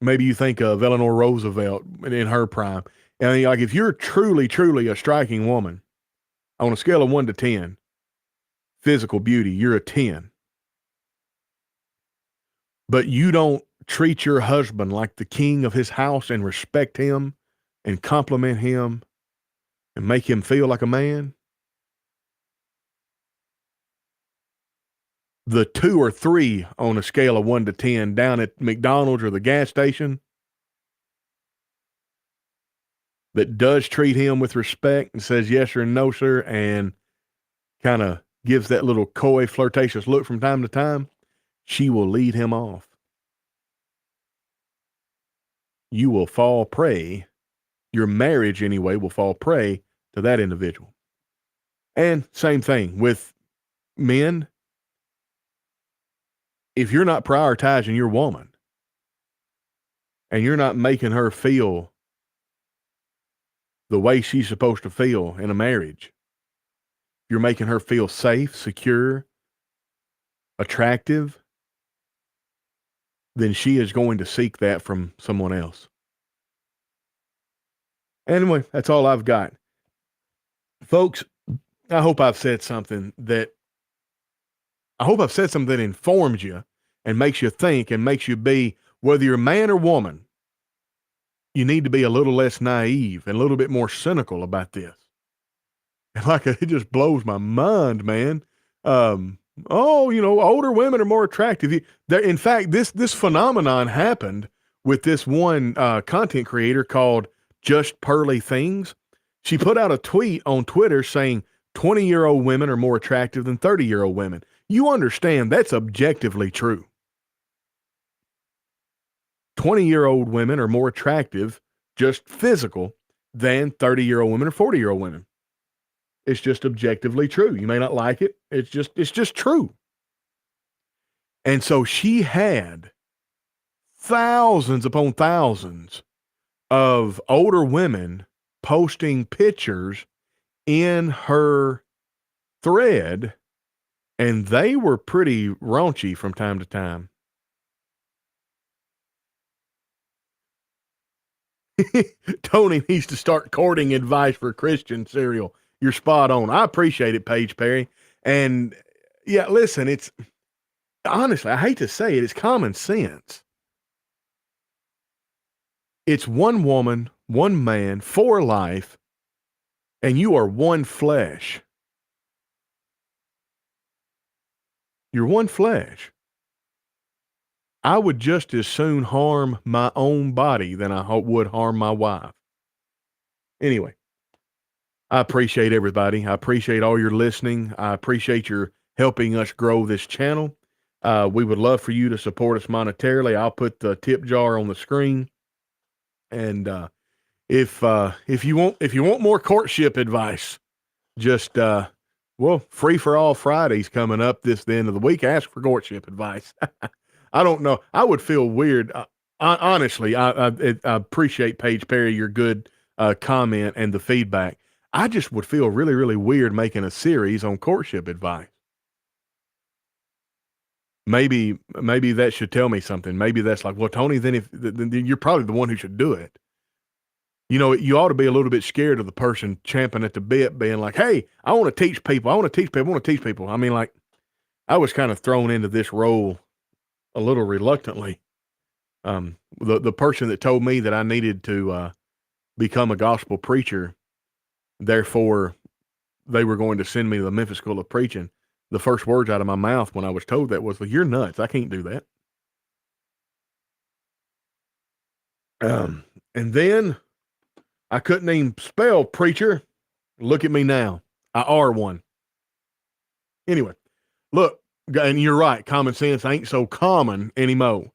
Maybe you think of Eleanor Roosevelt in her prime. And like if you're truly, truly a striking woman, on a scale of 1 to 10, physical beauty, you're a 10. But you don't treat your husband like the king of his house and respect him and compliment him and make him feel like a man. The 2 or 3 on a scale of 1 to 10 down at McDonald's or the gas station that does treat him with respect and says yes or no, sir, and kind of gives that little coy, flirtatious look from time to time, she will lead him off. You will fall prey, your marriage anyway, will fall prey to that individual. And same thing with men. If you're not prioritizing your woman and you're not making her feel the way she's supposed to feel in a marriage, you're making her feel safe, secure, attractive, then she is going to seek that from someone else. Anyway, that's all I've got. Folks, I hope I've said something that informs you and makes you think and makes you be, whether you're man or woman, you need to be a little less naive and a little bit more cynical about this. And like, it just blows my mind, man. Older women are more attractive. In fact, this phenomenon happened with this one content creator called Just Pearly Things. She put out a tweet on Twitter saying 20-year-old women are more attractive than 30-year-old women. You understand that's objectively true. 20-year-old women are more attractive, just physical, than 30-year-old women or 40-year-old women. It's just objectively true. You may not like it. It's just true. And so she had thousands upon thousands of older women posting pictures in her thread, and they were pretty raunchy from time to time. Tony needs to start courting advice for Christian cereal. You're spot on. I appreciate it, Paige Perry. And yeah, listen, it's honestly, I hate to say it, it's common sense. It's one woman, one man for life, and you are one flesh. You're one flesh. I would just as soon harm my own body than I would harm my wife. Anyway, I appreciate everybody. I appreciate all your listening. I appreciate your helping us grow this channel. We would love for you to support us monetarily. I'll put the tip jar on the screen. And if you want more courtship advice, just Free for All Fridays coming up the end of the week. Ask for courtship advice. I don't know. I would feel weird. Honestly, I appreciate Paige Perry, your good comment and the feedback. I just would feel really, really weird making a series on courtship advice. Maybe that should tell me something. Maybe that's like, well, Tony, then you're probably the one who should do it. You know, you ought to be a little bit scared of the person champing at the bit, being like, hey, I want to teach people. I mean, like, I was kind of thrown into this role a little reluctantly. The person that told me that I needed to become a gospel preacher, therefore they were going to send me to the Memphis School of Preaching, the first words out of my mouth when I was told that was, well, you're nuts. I can't do that. And then I couldn't even spell preacher. Look at me now. I are one. Anyway, look, and you're right. Common sense ain't so common anymore.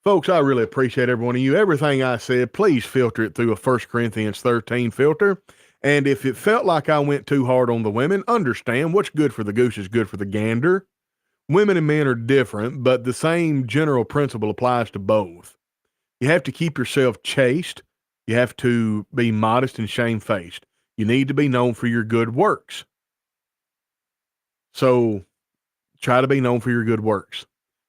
Folks, I really appreciate every one of you. Everything I said, please filter it through a 1 Corinthians 13 filter. And if it felt like I went too hard on the women, understand what's good for the goose is good for the gander. Women and men are different, but the same general principle applies to both. You have to keep yourself chaste. You have to be modest and shamefaced. You need to be known for your good works. So try to be known for your good works.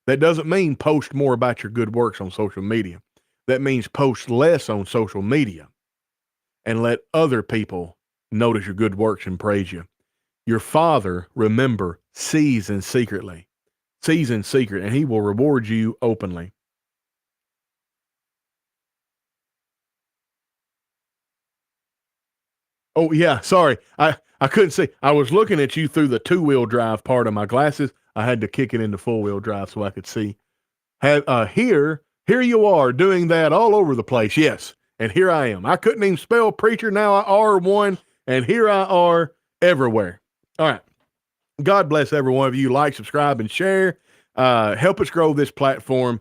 That doesn't mean post more about your good works on social media. That means post less on social media and let other people notice your good works and praise you. Your Father, remember, sees in secret, and he will reward you openly. Oh, yeah, sorry. I couldn't see. I was looking at you through the 2-wheel drive part of my glasses. I had to kick it into 4-wheel drive so I could see. Here you are doing that all over the place. Yes, and here I am. I couldn't even spell preacher. Now I are one, and here I are everywhere. All right. God bless every one of you. Like, subscribe, and share. Help us grow this platform.